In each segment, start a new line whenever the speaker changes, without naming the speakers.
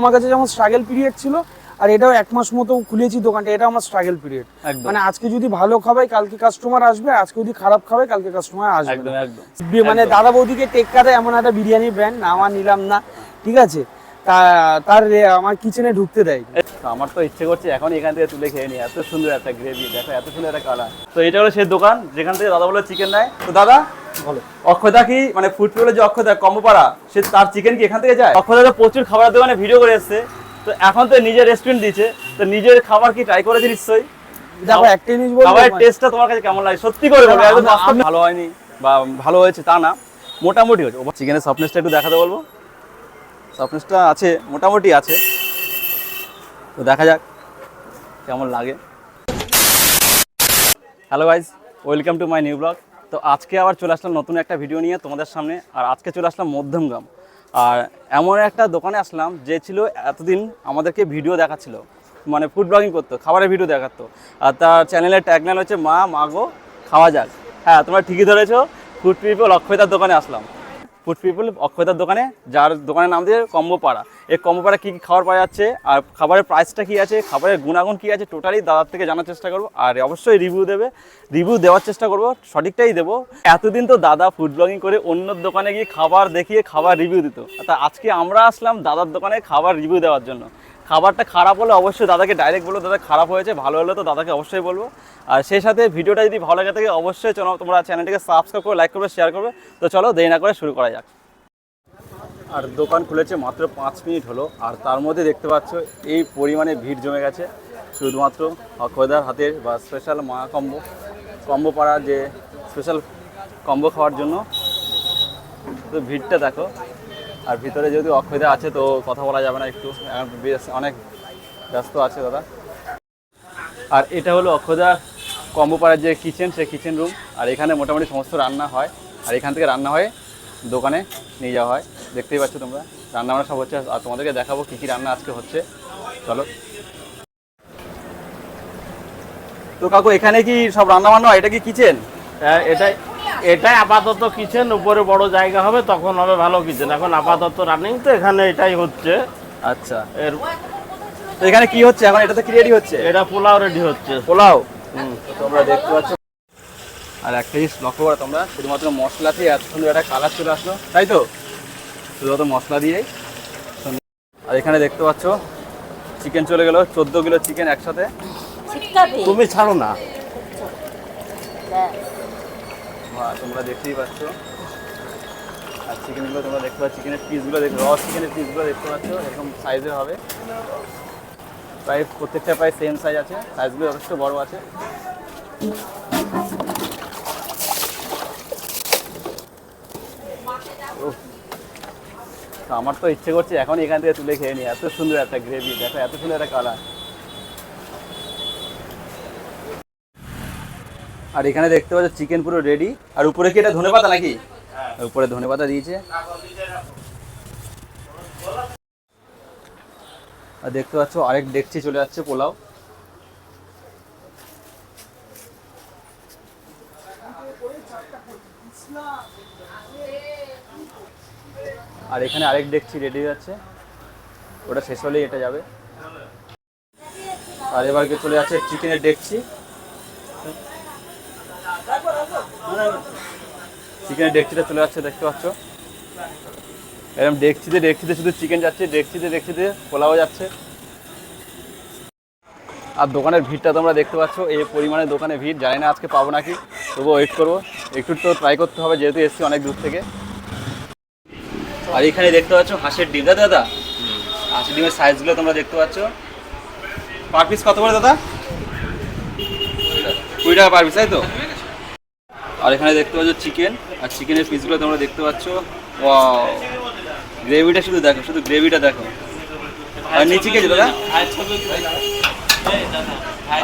আমার কাছে যেমন স্ট্রাগল পিরিয়ড ছিল, আর এটাও 1 মাস মতো খুলেছি দোকানটা, এটা আমার স্ট্রাগল পিরিয়ড। মানে আজকে যদি ভালো খাবাই কালকে কাস্টমার আসবে, আজকে যদি খারাপ খাবাই কালকে কাস্টমার আসবে।
একদম একদম।
মানে দাদা বৌদিকে টেক্কা দেয় এমন একটা বিরিয়ানি ব্র্যান্ড না আমার নিলাম না, ঠিক আছে, তার আমার কিচেনে ঢুকতে দেয়।
আমার তো ইচ্ছে করছে এখন এখান থেকে তুলে খেয়ে নি, এত সুন্দর একটা গ্রেভি, দেখো এত সুন্দর একটা কালার। তো এটা হলো সেই দোকান যেখান থেকে দাদা বলে চিকেন নেয়। তো দাদা
বলো,
অক্ষয়দা কি মানে ফুড পিপলের যে অক্ষয়দা কম্বোপাড়া, সে তার চিকেন কি এখান থেকে যায়? অক্ষয়দা তো প্রচুর খাবারের দোকানে ভিডিও করে এসছে, তো এখন তো নিজের রেস্টুরেন্ট দিয়েছে, তো নিজের খাবার কি ট্রাই করেছে নিশ্চয়ই?
দেখো একটা জিনিস বলবো,
খাবারের টেস্টটা তোমার কাছে কেমন লাগে সত্যি করে বলো? একদম বাস্তব, ভালো হয়নি বা ভালো হয়েছে তা না, মোটামুটি হয়েছে। চিকেনের সফটনেসটা একটু দেখাতে বলবো। সফটনেসটা আছে, মোটামুটি আছে, তো দেখা যাক কেমন লাগে। Hello guys, welcome to my new blog. তো আজকে আবার চলে আসলাম নতুন একটা ভিডিও নিয়ে তোমাদের সামনে। আর আজকে চলে আসলাম মধ্যমগ্রাম, আর এমন একটা দোকানে আসলাম যে ছিল এতদিন আমাদেরকে ভিডিও দেখাচ্ছিল, মানে ফুড ব্লগিং করতো, খাবারের ভিডিও দেখাতো। আর তার চ্যানেলের ট্যাগলাইন হচ্ছে মা মাগো খাওয়া যাক। হ্যাঁ, তোমরা ঠিকই ধরেছো, ফুড পিপল অক্ষয়দার দোকানে আসলাম। ফুড পিপল অক্ষয়দার দোকানে, যার দোকানের নাম দিয়ে কম্বোপাড়া। এই কম্বোপাড়া কী কী খাবার পাওয়া যাচ্ছে, আর খাবারের প্রাইসটা কী আছে, খাবারের গুণাগুণ কী আছে, টোটালি দাদার থেকে জানার চেষ্টা করবো। আর অবশ্যই রিভিউ দেওয়ার চেষ্টা করবো, সঠিকটাই দেবো। এতদিন তো দাদা ফুড ব্লগিং করে অন্য দোকানে গিয়ে খাবার দেখিয়ে খাবার রিভিউ দিত, তা আজকে আমরা আসলাম দাদার দোকানে খাবার রিভিউ দেওয়ার জন্য। খাবারটা খারাপ হলে অবশ্যই দাদাকে ডাইরেক্ট বলবো দাদা খারাপ হয়েছে, ভালো হলে তো দাদাকে অবশ্যই বলবো। আর সেই সাথে ভিডিওটা যদি ভালো লাগে থাকে অবশ্যই চলো তোমরা চ্যানেলটিকে সাবস্ক্রাইব করে লাইক করবে, শেয়ার করবে। তো চলো দেরি না করে শুরু করা যাক। আর দোকান খুলেছে মাত্র 5 মিনিট হলো, আর তার মধ্যে দেখতে পাচ্ছ এই পরিমাণে ভিড় জমে গেছে শুধুমাত্র অক্ষয়দার হাতের বা স্পেশাল মা কম্বো পাড়ার যে স্পেশাল কম্বো খাওয়ার জন্য। তো ভিড়টা দেখো, আর ভিতরে যেহেতু অক্ষয়দা আছে তো কথা বলা যাবে না, একটু অনেক ব্যস্ত আছে দাদা। আর এটা হলো অক্ষয়দার কম্বো পাড়ার যে কিচেন, সেই কিচেন রুম। আর এখানে মোটামুটি সমস্ত রান্না হয়, আর এখান থেকে রান্না হয়ে দোকানে নিয়ে যাওয়া হয়। দেখতেই পাচ্ছ তোমরা রান্নাবান্না সব হচ্ছে, আর তোমাদেরকে দেখাবো কী কী রান্না আজকে হচ্ছে। চলো। তো কাকু এখানে কি সব রান্নাবান্না হয়? এটা কি কিচেন?
হ্যাঁ, এটাই আপাতত কিচেন, উপরে বড় জায়গা হবে তখন হবে ভালো কিচেন। এখন আপাতত রানিং তো এখানে এটাই হচ্ছে।
আচ্ছা, তো এখানে কি হচ্ছে এখন? এটাতে কি রেডি হচ্ছে?
এটা পোলাও রেডি হচ্ছে।
পোলাও। তোমরা দেখতে পাচ্ছ। আর একটা জিনিস লক্ষ্য করো তোমরা, শুধুমাত্র মশলা দিয়ে এত সুন্দর একটা কালার চলে আসলো, তাই তো? শুধুমাত্র মশলা দিয়েই। আর এখানে দেখতে পাচ্ছ চিকেন চলে গেল, 14 কিলো চিকেন একসাথে।
তুমি ছাড়ো না।
তোমরা দেখতেই পাচ্ছ। আর চিকেনগুলো তোমরা দেখতে পাচ্ছ, চিকেনের পিসগুলো দেখো, র চিকেনের পিসগুলো দেখতে পাচ্ছ, এরকম সাইজের হবে। প্রায় প্রত্যেকটা প্রায় সেম সাইজ আছে, সাইজগুলো যথেষ্ট বড় আছে। আমার তো ইচ্ছে করছে এখন এখান থেকে তুলে খেয়ে নিই, এত সুন্দর একটা গ্রেভি, দেখো এত সুন্দর একটা কালার। আর এখানে দেখতে পাচ্ছ চিকেন পুরো রেডি। আর উপরে কি এটা ধনেপাতা নাকি? উপরে ধনেপাতা দিয়েছে। আর দেখতে পাচ্ছ আরেক ডেকচি চলে যাচ্ছে পোলাও। আর এখানে আরেক ডেকচি রেডি হয়ে যাচ্ছে, ওটা শেষ হলেই এটা যাবে। আর এবার চলে যাচ্ছে চিকেনের ডেকচি। চিকেনের ডেকচিটা চলে যাচ্ছে, দেখতে পাচ্ছ এরকম ডেকচিতে শুধু চিকেন যাচ্ছে, ডেকচিতে পোলাও যাচ্ছে। আর দোকানের ভিড়টা তোমরা দেখতে পাচ্ছ, এই পরিমাণে দোকানে ভিড়, জানি না আজকে পাবো নাকি, তবুও ওয়েট করবো, একটু তো ট্রাই করতে হবে যেহেতু এসছি অনেক দূর থেকে। আর এখানে দেখতে পাচ্ছ হাঁসের ডিম, দাদা হাঁসের ডিমের সাইজগুলো তোমরা দেখতে পাচ্ছ। পার পিস কত করে দাদা? 20 টাকা পার পিস, তাই তো? আর এখানে দেখতে পাচ্ছ চিকেন, আর চিকেনের পিসগুলো তোমরা দেখতে পাচ্ছ। ওয়াও, গ্রেভিটা শুধু দেখো, শুধু গ্রেভিটা দেখো। আর নিচে কি আছে দাদা?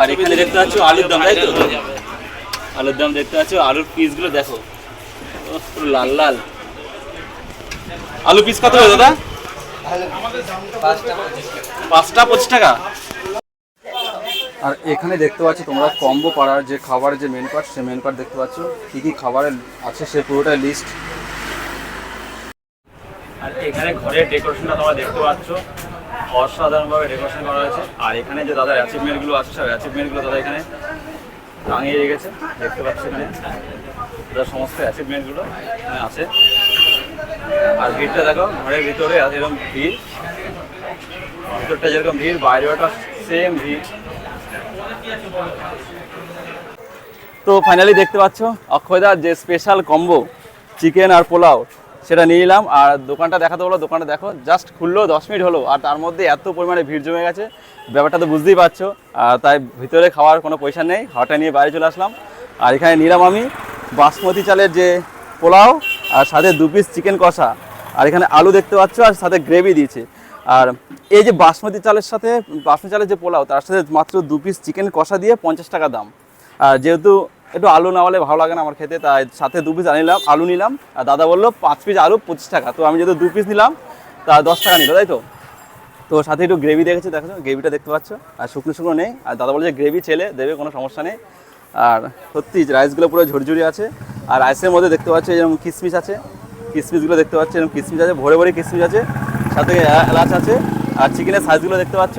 আর এখানে দেখতে পাচ্ছ আলুর দম, তাই তো? আলুর দম দেখতে পাচ্ছ, আলুর পিসগুলো দেখো পুরো লাল লাল। আলু পিস কত করে দাদা? 5টা 25 টাকা। আর এখানে দেখতে পাচ্ছ তোমরা কম্বো পাড়ার যে খাবারের যে মেনু কার্ড, সেই মেনু কার্ড দেখতে পাচ্ছ, কী কী খাবারের আছে সে পুরোটা লিস্ট। আর এখানে ঘরের ডেকোরেশনটা তোমরা দেখতে পাচ্ছ, অসাধারণভাবে ডেকোরেশন করা হয়েছে। আর এখানে যে দাদার অ্যাচিভমেন্টগুলো আছে, সব অ্যাচিভমেন্টগুলো দাদা এখানে টাঙিয়ে রেখেছে, দেখতে পাচ্ছি এখানে দাদার সমস্ত অ্যাচিভমেন্টগুলো এখানে আছে। আর ভিড়টা দেখো, ঘরের ভিতরে এরকম ভিড়, ভিতরটা যেরকম ভিড়, বাইরেটা সেম ভিড়। তো ফাইনালি দেখতে পাচ্ছ অক্ষয়দার যে স্পেশাল কম্বো চিকেন আর পোলাও সেটা নিয়ে নিলাম। আর দোকানটা দেখাতে বলো, দোকানটা দেখো, জাস্ট খুললো 10 মিনিট হলো আর তার মধ্যে এত পরিমাণে ভিড় জমে গেছে, ব্যাপারটা তো বুঝতেই পারছো। আর তাই ভিতরে খাওয়ার কোনো পয়সা নেই, হাওয়াটা নিয়ে বাইরে চলে আসলাম। আর এখানে নিলাম আমি বাসমতি চালের যে পোলাও আর সাথে 2 পিস চিকেন কষা, আর এখানে আলু দেখতে পাচ্ছ আর সাথে গ্রেভি দিয়েছে। আর এই যে বাসমতি চালের যে পোলাও, তার সাথে মাত্র 2 পিস চিকেন কষা দিয়ে 50 টাকা দাম। আর যেহেতু একটু আলু না হলে ভালো লাগে না আমার খেতে, তাই সাথে 2 পিস আলু নিলাম। আর দাদা বললো 5 পিস আলু 25 টাকা, তো আমি যেহেতু 2 পিস নিলাম তা 10 টাকা নিল, তাই তো। তো সাথে একটু গ্রেভি দেখেছি, দেখো গ্রেভিটা দেখতে পাচ্ছ, আর শুকনো নেই। আর দাদা বলে যে গ্রেভি ছেলে দেবে, কোনো সমস্যা নেই। আর সত্যি রাইসগুলো পুরো ঝরঝরি আছে। আর রাইসের মধ্যে দেখতে পাচ্ছ যেরকম কিশমিশ আছে, কিশমিশগুলো দেখতে পাচ্ছ এরকম কিশমিশ আছে, ভরে ভরে কিশমিশ আছে, সাথে এলাচ আছে। আর চিকেনের সাইজগুলো দেখতে পাচ্ছ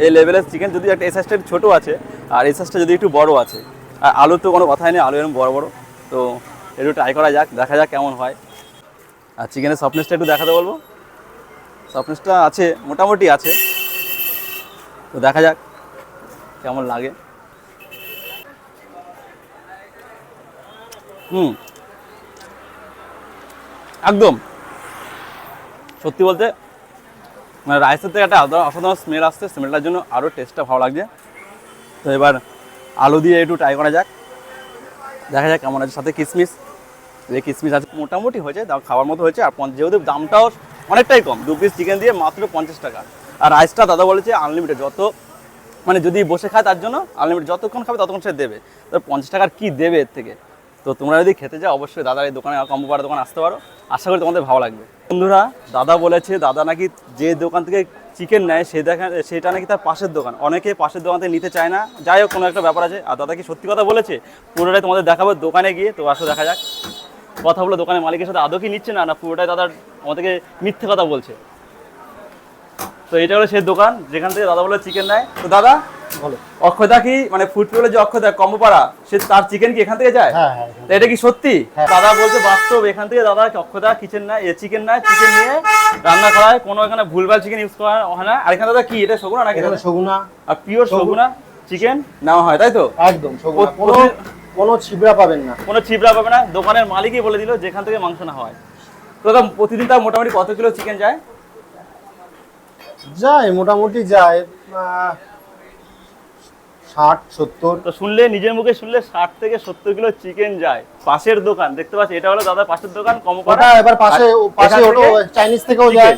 এই লেভেলের চিকেন, যদি একটা এই সাইজটা একটু ছোটো আছে আর এই সাইজটা যদি একটু বড় আছে। আর আলুর তো কোনো কথাই নেই, আলু এরকম বড় বড়। তো একটু ট্রাই করা যাক, দেখা যাক কেমন হয়। আর চিকেনের সফটনেসটা একটু দেখাতে বলবো, সফটনেসটা আছে, মোটামুটি আছে। তো দেখা যাক কেমন লাগে। একদম সত্যি বলতে মানে রাইসের থেকে একটা অসাধারণ স্মেল আসছে, স্মেলটার জন্য আরও টেস্টটা ভালো লাগছে। তো এবার আলু দিয়ে একটু ট্রাই করা যাক, দেখা যাক কেমন আছে। সাথে কিশমিশ, যে কিশমিশ আছে মোটামুটি হয়েছে, খাওয়ার মতো হয়েছে। আর যেহেতু দামটাও অনেকটাই কম, 2 পিস চিকেন দিয়ে মাত্র 50 টাকা। আর রাইসটা দাদা বলেছে আনলিমিটেড, যত মানে যদি বসে খায় তার জন্য আনলিমিটেড, যতক্ষণ খাবে ততক্ষণ সে দেবে। তো 50 টাকার কী দেবে এর থেকে। তো তোমরা যদি খেতে যাও অবশ্যই দাদার এই দোকানে, কম্বো পাড়া দোকানে আসতে পারো, আশা করি তোমাদের ভালো লাগবে। বন্ধুরা, দাদা বলেছে দাদা নাকি যে দোকান থেকে চিকেন নেয় সেটা নাকি তার পাশের দোকান, অনেকে পাশের দোকান থেকে নিতে চায় না, যাই হোক কোনো একটা ব্যাপার আছে। আর দাদা কি সত্যি কথা বলেছে পুরোটাই তোমাদের দেখাবো দোকানে গিয়ে। তো আসো দেখা যাক, কথা বলে দোকানের মালিকের সাথে আদৌ কি নিচ্ছে না পুরোটাই দাদার আমাদেরকে মিথ্যে কথা বলছে। তো এটা হলো সেই দোকান যেখান থেকে দাদা বলে চিকেন নেয়। তো দাদা বলো, অক্ষয়দা কি মানে ফুড পেলে যে অক্ষয়দা কম্বো পাড়া, সে তার চিকেন কি এখান থেকে যায়?
হ্যাঁ।
এটা কি সত্যি? দাদা বলছে বাস্তব, এখান থেকে দাদা অক্ষয়দা চিকেন নেয়, চিকেন নিয়ে রান্না করা হয়, কোনো এখানে ভুলভাল চিকেন ইউজ করা হয় না। আর এখানে দাদা কি এটা সগুনা নাকি?
সগুনা,
আর পিওর সগুনা চিকেন নেওয়া হয়, তাই তো?
একদম সগুনা, কোনো ছিবড়া পাবেন না,
কোনো ছিবড়া পাবে না। দোকানের মালিকই বলে দিল যেখান থেকে মাংস না হয়। তো দাদা প্রতিদিন তার মোটামুটি কত কিলো চিকেন যায়?
মোটামুটি যায় 60-70।
তো শুনলে, নিজের মুখে শুনলে 60 থেকে 70 কিলো চিকেন যায়। পাশের দোকান দেখতে পাচ্ছি, এটা হলো দাদা পাশের দোকান কমপাড়া।
এবার পাশে হলো চাইনিজ থেকেও যায়,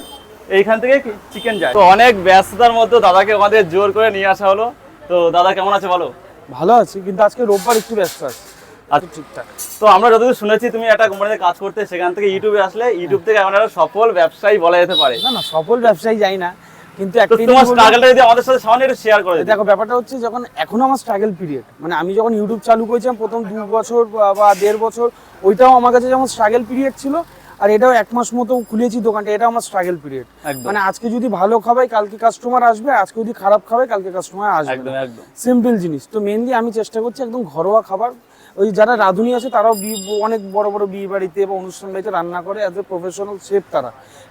এইখান থেকে চিকেন যায়। তো অনেক ব্যস্ততার মধ্যে দাদাকে আমাদের জোর করে নিয়ে আসা হলো। তো দাদা কেমন আছে বলো?
ভালো আছি, কিন্তু আজকে রোববার একটু ব্যস্ত আছি।
আচ্ছা ঠিকঠাক। তো আমরা যতদূর শুনেছি তুমি একটা কোম্পানিতে কাজ করতে, সেখান থেকে ইউটিউবে আসলে, ইউটিউব থেকে এখন একটা সফল ব্যবসায়ী বলা যেতে পারে।
না সফল ব্যবসায়ী যাই না, কিন্তু
তোমার স্ট্রাগলটা যদি আমাদের সাথে সামান্য একটু শেয়ার করে।
দেখো ব্যাপারটা হচ্ছে, যখন এখনো আমার স্ট্রাগল পিরিয়ড, মানে আমি যখন ইউটিউব চালু করেছিলাম প্রথম 2 বছর বা 1.5 বছর, ওইটাও আমার কাছে যেমন স্ট্রাগল পিরিয়ড ছিল, আর এটাও 1 মাস মতো খুলেছি দোকানটা, এটাও আমার স্ট্রাগল পিরিয়ড। মানে আজকে যদি ভালো খাবাই কালকে কাস্টমার আসবে, আজকে যদি খারাপ খাবাই কালকে কাস্টমার আসবে,
একদম একদম
সিম্পল জিনিস। তো মেইনলি আমি চেষ্টা করছি একদম ঘরোয়া খাবার। ওই যারা রাঁধুনি আছে তারাও অনেক বড় বড় বিয়ে বাড়িতে বা অনুষ্ঠান বাড়িতে রান্না করে, অ্যাজ এ প্রফেশনাল শেফ তারা।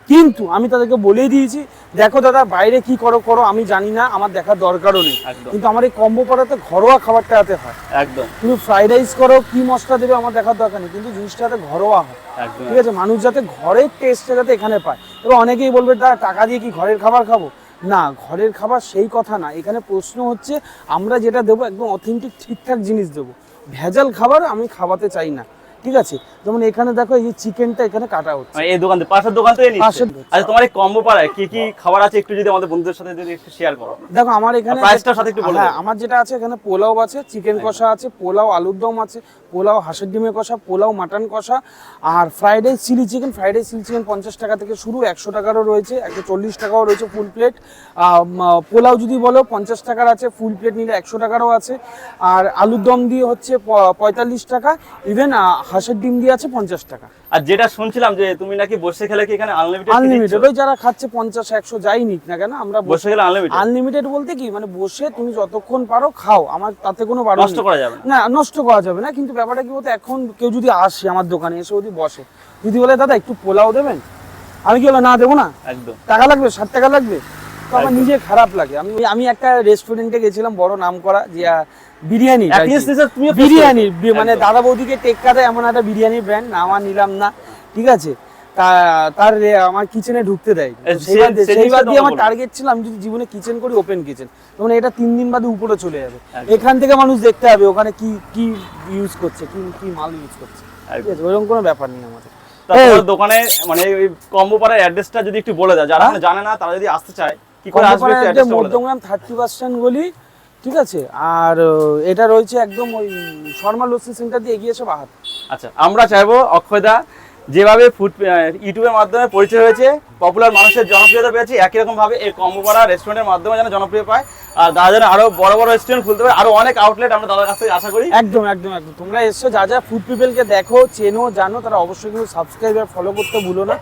কিন্তু আমি তাদেরকে বলেই দিয়েছি, দেখো দাদা বাইরে কি করো আমি জানি না, আমার দেখার দরকারও নেই, কিন্তু আমার এই কম্বো পাড়াতে ঘরোয়া খাবারটা হাতে হয়।
একদম
তুমি ফ্রাইড রাইস করো, কি মশলা দেবে আমার দেখার দরকার নেই, কিন্তু জিনিসটা হাতে ঘরোয়া হয়। ঠিক আছে, মানুষ যাতে ঘরের টেস্টটা যাতে এখানে পায়। এবার অনেকেই বলবে দাদা টাকা দিয়ে কি ঘরের খাবার খাবো? না, ঘরের খাবার সেই কথা না। এখানে প্রশ্ন হচ্ছে আমরা যেটা দেবো একদম অথেন্টিক ঠিকঠাক জিনিস দেবো, ভেজাল খাবার আমি খাওয়াতে চাই না। ঠিক আছে, যেমন এখানে দেখো এই যে চিকেনটা এখানে কাটা হচ্ছে
এই দোকান থেকে, পাশের দোকান থেকে নিচ্ছে। আচ্ছা তোমার এই কম্বো পাড়ায় কি কি খাবার আছে একটু যদি আমাদের বন্ধুদের সাথে যদি একটু শেয়ার করো।
দেখো আমার এখানে
প্রাইসটার সাথে একটু বলো।
হ্যাঁ, আমার যেটা আছে এখানে পোলাও আছে, চিকেন কষা আছে, পোলাও আলুর দম আছে, পোলাও হাঁসের ডিমের কষা, পোলাও মাটন কষা, আর fried rice chilli chicken. Fried rice chilli chicken 50 টাকা থেকে শুরু, 100 টাকারও রয়েছে, 140 টাকাও রয়েছে ফুল প্লেট। পোলাও যদি বলো 50 টাকার আছে, ফুল প্লেট নিলে 100 টাকারও আছে। আর আলুর দম দিয়ে হচ্ছে 45 টাকা। ইভেন হাঁসের ডিম দিয়ে আছে 50 টাকা।
আর যেটা শুনছিলাম যে তুমি নাকি বসে খেলে কি এখানে আনলিমিটেড
আনলিমিটেড, ওই যারা খাচ্ছে 50-100 যাই নিক না কেন, আমরা
বসে খেলে আনলিমিটেড?
আনলিমিটেড বলতে কি মানে বসে তুমি যতক্ষণ পারো খাও, আমার তাতে কোনো বারণ
নষ্ট করা যাবে না?
না, নষ্ট করা যাবে না, কিন্তু ব্যাপারটা কি বলতে এখন কেউ যদি আসে আমার দোকানে এসে যদি বসে, যদি বলে দাদা একটু পোলাও দেবেন, আমি কি বলে না দেবো না,
একদম।
টাকা লাগবে 60 টাকা লাগবে, তো আমার নিজে খারাপ লাগে। আমি একটা রেস্টুরেন্টে গেছিলাম বড় নাম করা যে বিরিয়ানি, বিরিয়ানি মানে দাদা বৌদিকে টেক্কাতে এমন একটা বিরিয়ানি ব্র্যান্ড, নাম আর নিলাম না, ঠিক আছে, তার আমার কিচেনে ঢুকতে দেয়, সেইবার দিয়ে আমার টার্গেট ছিল আমি যদি জীবনে কিচেন করি ওপেন কিচেন, তখন এটা 3 দিন বাদে উপরে চলে যাবে, এখান থেকে মানুষ দেখতে হবে ওখানে কি কি ইউজ করছে, কি কি মাল ইউজ করছে, ঠিক আছে, ওইরকম কোনো ব্যাপার নেই আমাদের।
তোমার দোকানে মানে ওই কম্বো পাড়ার অ্যাড্রেসটা যদি একটু বলে দাও, যারা জানে না তারা যদি আসতে চায় কি করে আসবে, একটু অ্যাড্রেসটা বলে দাও।
মধ্যমগ্রাম 30% গলি, ঠিক আছে, আর এটা রয়েছে একদম ওই শর্মা লস্যি সেন্টার দিয়ে এগিয়ে এসে বাহাত।
আচ্ছা, আমরা চাইবো অক্ষয়দা যেভাবে ইউটিউবের মাধ্যমে পরিচয় হয়েছে, পপুলার মানুষের জনপ্রিয়তা পেয়েছে, একই রকম ভাবে এই কম্বোপাড়া রেস্টুরেন্টের মাধ্যমে যেন জনপ্রিয় পায়, আর দাদা যেন আরো বড় বড় রেস্টুরেন্ট খুলতে পারে, আরো অনেক আউটলেট আমরা দাদার কাছ থেকে আশা করি।
একদম একদম একদম, তোমরা এসছো, যা যা ফুড পিপলকে দেখো চেনো জানো, তারা অবশ্যই কিন্তু সাবস্ক্রাইব আর ফলো করতে ভুলো না,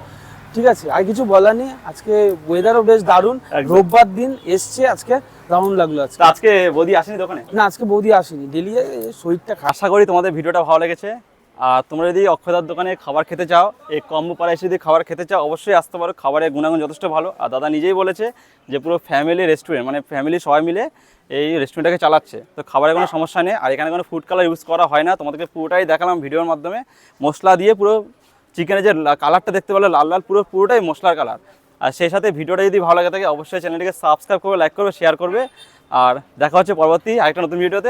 ঠিক আছে। আর কিছু বলার নেই, আজকে ওয়েদারও বেশ দারুণ, রোববার দিন এসছে, আজকে দারুণ লাগলো।
আজকে বৌদি আসেনি দোকানে?
না, আজকে বৌদি আসেনি, ডেলি শরীরটা খারাপ।
আশা করি তোমাদের ভিডিওটা ভালো লেগেছে, আর তোমরা যদি অক্ষয়দার দোকানে খাবার খেতে চাও, এই কম্বো পাড়ায় এসে যদি খাবার খেতে চাও অবশ্যই আসতে পারো, খাবারের গুণাগুণ যথেষ্ট ভালো, আর দাদা নিজেই বলেছে যে পুরো ফ্যামিলি রেস্টুরেন্ট, মানে ফ্যামিলি সবাই মিলে এই রেস্টুরেন্টটাকে চালাচ্ছে, তো খাবারের কোনো সমস্যা নেই, আর এখানে কোনো ফুড কালার ইউজ করা হয় না, তোমাদেরকে পুরোটাই দেখালাম ভিডিওর মাধ্যমে, মশলা দিয়ে পুরো চিকেনের যে কালারটা দেখতে পেলে লাল লাল পুরোটাই মশলার কালার। আর সেই সাথে ভিডিওটা যদি ভালো লাগে থাকে অবশ্যই চ্যানেলটিকে সাবস্ক্রাইব করবে, লাইক করবে, শেয়ার করবে, আর দেখা হচ্ছে পরবর্তী আরেকটা নতুন ভিডিওতে।